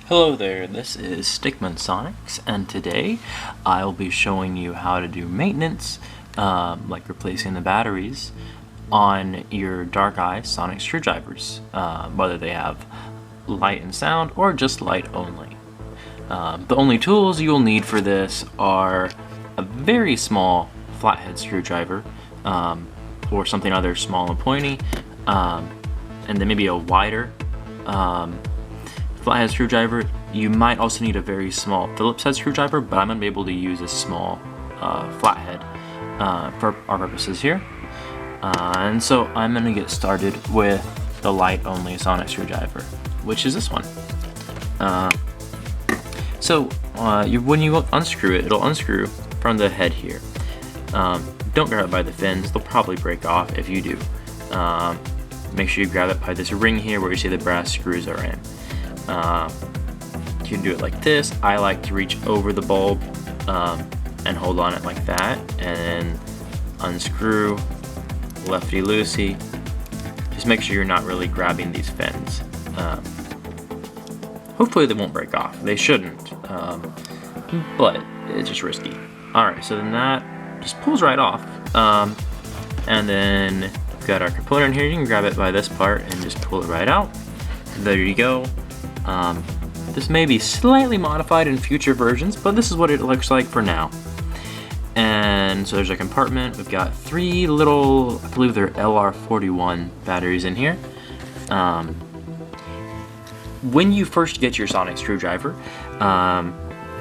Hello there, this is Stickman Sonics, and today I'll be showing you how to do maintenance, like replacing the batteries, on your Dark Eye sonic screwdrivers, whether they have light and sound or just light only. The only tools you'll need for this are a very small flathead screwdriver, or something other small and pointy, and then maybe a wider flathead screwdriver. You might also need a very small Phillips head screwdriver, but I'm going to be able to use a small flathead for our purposes here. And so I'm going to get started with the light only sonic screwdriver, which is this one. When you unscrew it, it'll unscrew from the head here. Don't grab it by the fins, they'll probably break off if you do. Make sure you grab it by this ring here where you see the brass screws are in. You can do it like this. I like to reach over the bulb and hold on it like that, and then unscrew, lefty-loosey. Just make sure you're not really grabbing these fins. Hopefully they won't break off. They shouldn't, but it's just risky. Alright, so then that just pulls right off. And then we've got our component here. You can grab it by this part and just pull it right out. There you go. This may be slightly modified in future versions, but this is what it looks like for now. And so there's a compartment. We've got three little, I believe they're LR41 batteries in here. When you first get your sonic screwdriver,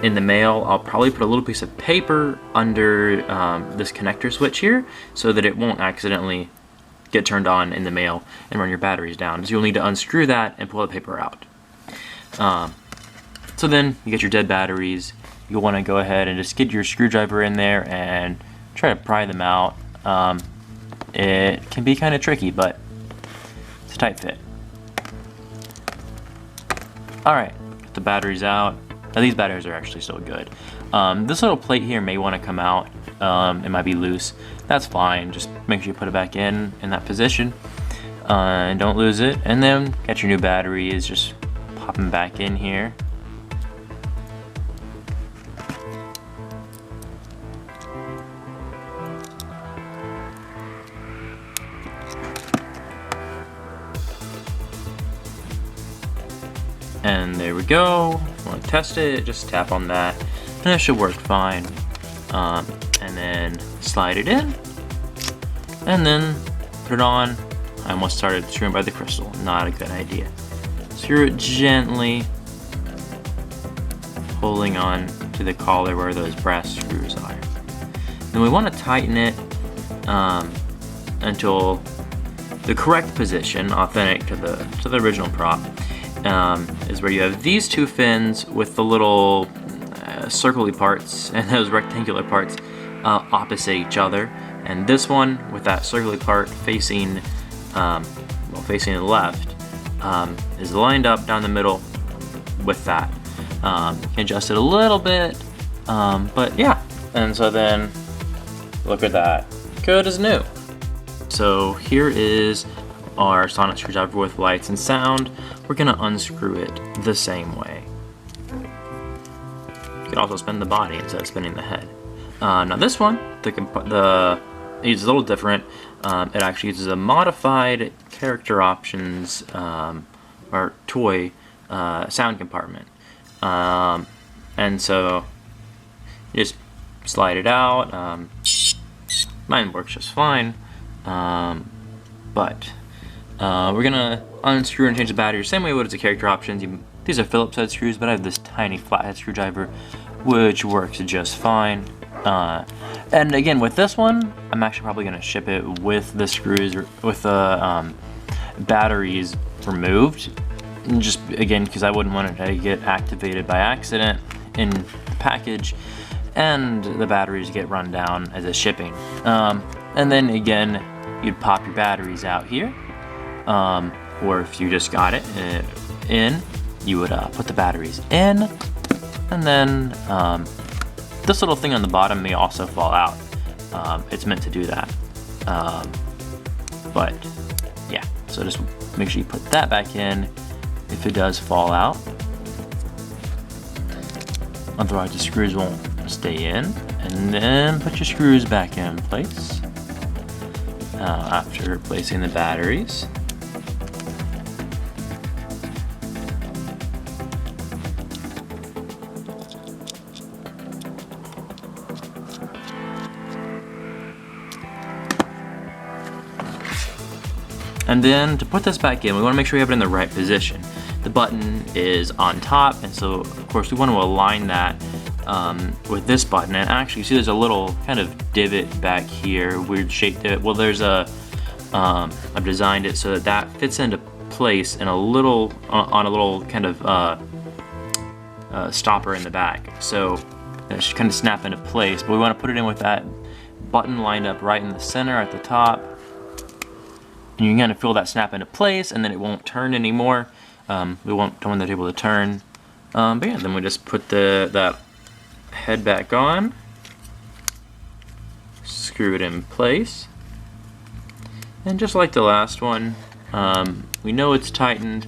in the mail, I'll probably put a little piece of paper under this connector switch here so that it won't accidentally get turned on in the mail and run your batteries down. So you'll need to unscrew that and pull the paper out. So then you get your dead batteries. You'll want to go ahead and just get your screwdriver in there and try to pry them out. It can be kind of tricky, but it's a tight fit. Alright, get the batteries out. Now these batteries are actually still good. This little plate here may want to come out. It might be loose. That's fine. Just make sure you put it back in that position. And don't lose it. And then get your new batteries. Just pop them back in here. And there we go. If you want to test it, just tap on that, and it should work fine. And then slide it in, and then put it on. I almost started screwing by the crystal. Not a good idea. Screw it gently, holding on to the collar where those brass screws are. Then we want to tighten it until the correct position, authentic to the original prop. Is where you have these two fins with the little circle-y parts and those rectangular parts opposite each other, and this one with that circle-y part facing facing the left is lined up down the middle with that. You can adjust it a little bit, but yeah. And so then look at that, good as new. So here is our sonic screwdriver with lights and sound. We're gonna unscrew it the same way. You can also spin the body instead of spinning the head. Now this one, it's a little different. It actually uses a modified character options or toy sound compartment. And so you just slide it out. Mine works just fine, but we're gonna unscrew and change the battery the same way it would as the character options. These are Phillips head screws, but I have this tiny flathead screwdriver, which works just fine. And again, with this one, I'm actually probably gonna ship it with the screws, with the batteries removed. And just again, because I wouldn't want it to get activated by accident in the package, and the batteries get run down as a shipping. And then again, you'd pop your batteries out here. Or if you just got it in, you would put the batteries in, and then this little thing on the bottom may also fall out. It's meant to do that, but yeah, so just make sure you put that back in if it does fall out. otherwise the screws won't stay in. And then put your screws back in place after replacing the batteries. And then to put this back in, we want to make sure we have it in the right position. The button is on top, and so of course we want to align that with this button. And actually, you see there's a little kind of divot back here, weird shaped divot. Well, there's I've designed it so that that fits into place in a little, on a little kind of stopper in the back. So it should kind of snap into place, but we want to put it in with that button lined up right in the center at the top. And you can kind of feel that snap into place, and then it won't turn anymore. Don't want that able to turn. But yeah, then we just put that head back on, screw it in place, and just like the last one, we know it's tightened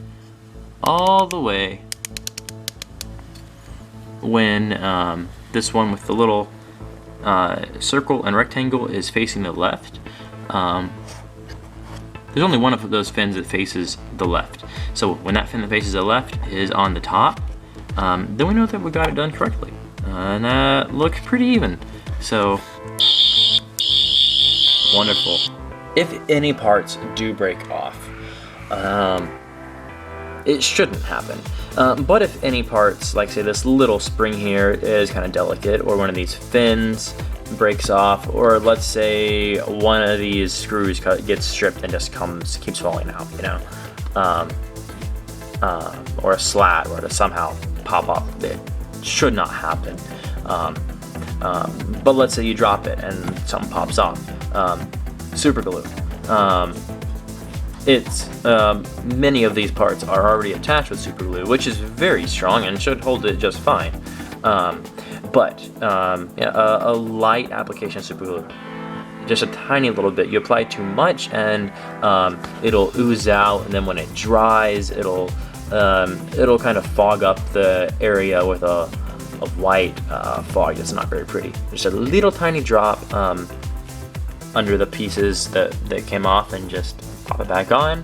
all the way when this one with the little circle and rectangle is facing the left. There's only one of those fins that faces the left. So when that fin that faces the left is on the top, then we know that we got it done correctly. And that looks pretty even. So, wonderful. If any parts do break off, it shouldn't happen. But if any parts, like say this little spring here is kind of delicate, or one of these fins breaks off, or let's say one of these screws gets stripped and just keeps falling out, you know, or a slat or to somehow pop up, it should not happen. But let's say you drop it and something pops off. Super glue. Many of these parts are already attached with super glue, which is very strong and should hold it just fine. A light application of super glue, just a tiny little bit. You apply too much and it'll ooze out, and then when it dries, it'll kind of fog up the area with a white fog that's not very pretty. Just a little tiny drop under the pieces that came off, and just pop it back on,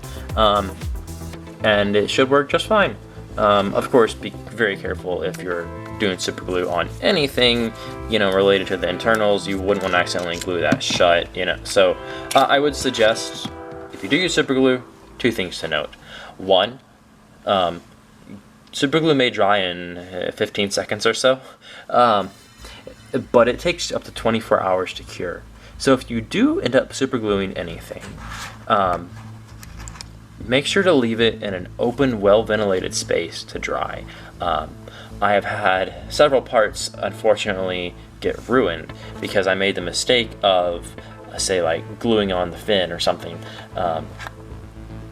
and it should work just fine. Of course, be very careful if you're doing super glue on anything, you know, related to the internals. You wouldn't want to accidentally glue that shut, you know. So I would suggest, if you do use super glue, two things to note. One, super glue may dry in 15 seconds or so, but it takes up to 24 hours to cure. So if you do end up super gluing anything, make sure to leave it in an open, well-ventilated space to dry. I have had several parts, unfortunately, get ruined because I made the mistake of, say, like gluing on the fin or something,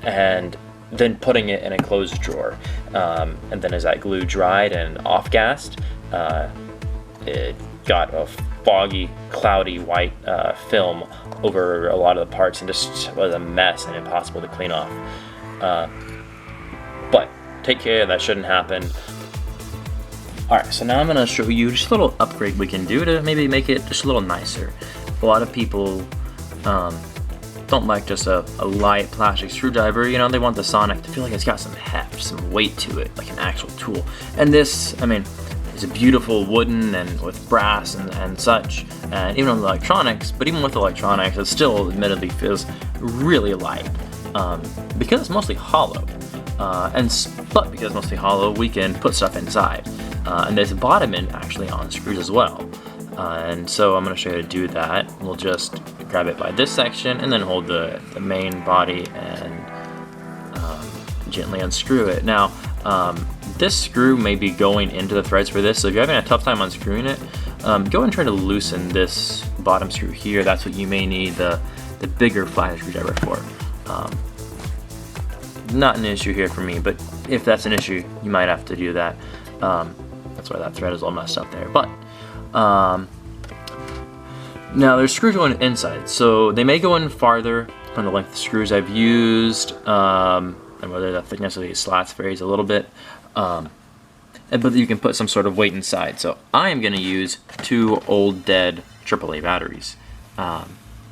and then putting it in a closed drawer. And then as that glue dried and off-gassed, it got a foggy, cloudy white film over a lot of the parts, and just was a mess and impossible to clean off. But take care, that shouldn't happen. Alright, so now I'm going to show you just a little upgrade we can do to maybe make it just a little nicer. A lot of people don't like just a light plastic screwdriver, you know, they want the Sonic to feel like it's got some heft, some weight to it, like an actual tool. And this, I mean, is a beautiful wooden and with brass and such, and even on the electronics, but even with electronics, it still admittedly feels really light, because it's mostly hollow. But because it's mostly hollow, we can put stuff inside. And there's a bottom end actually on screws as well. And so I'm going to show you how to do that. We'll just grab it by this section and then hold the main body and gently unscrew it. Now, this screw may be going into the threads for this, so if you're having a tough time unscrewing it, go and try to loosen this bottom screw here. That's what you may need the bigger flathead screwdriver for. Not an issue here for me, but if that's an issue, you might have to do that. That's why that thread is all messed up there. But now there's screws going inside, so they may go in farther from the length of screws I've used, and whether the thickness of these slats varies a little bit. but you can put some sort of weight inside. So I am going to use 2 old dead AAA batteries.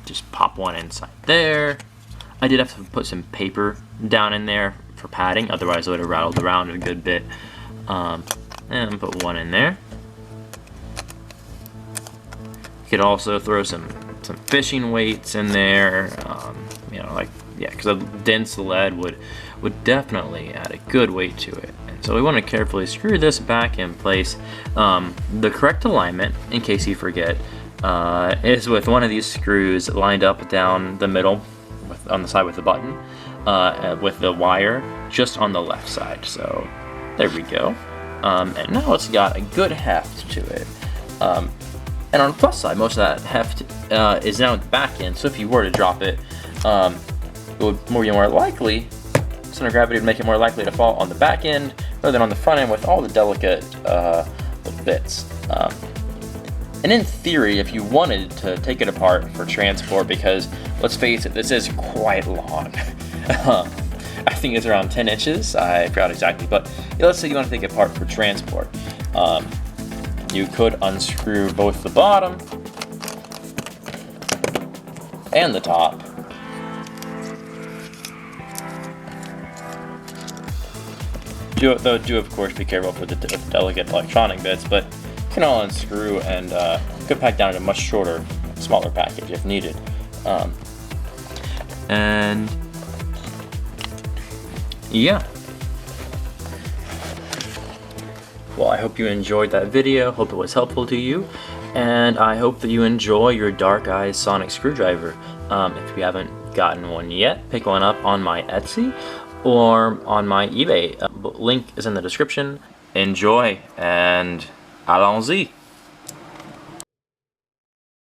Just pop one inside there. I did have to put some paper down in there for padding, otherwise it would have rattled around a good bit. And put one in there. You could also throw some fishing weights in there, you know, like, yeah, because a dense lead would definitely add a good weight to it. And so we want to carefully screw this back in place. The correct alignment, in case you forget, is with one of these screws lined up down the middle on the side with the button, with the wire just on the left side. So there we go. And now it's got a good heft to it. And on the plus side, most of that heft is now at the back end, so if you were to drop it, it would be more likely, center of gravity would make it more likely to fall on the back end rather than on the front end with all the delicate little bits. And in theory, if you wanted to take it apart for transport, because let's face it, this is quite long. I think it's around 10 inches, I forgot exactly, but let's say you want to take it apart for transport. You could unscrew both the bottom and the top. Do of course be careful for the delicate electronic bits, but you can all unscrew and could pack down in a much shorter, smaller package if needed. And yeah. Well, I hope you enjoyed that video, hope it was helpful to you, and I hope that you enjoy your Dark Eyes sonic screwdriver. If you haven't gotten one yet, pick one up on my Etsy or on my eBay. Link is in the description. Enjoy, and allons-y!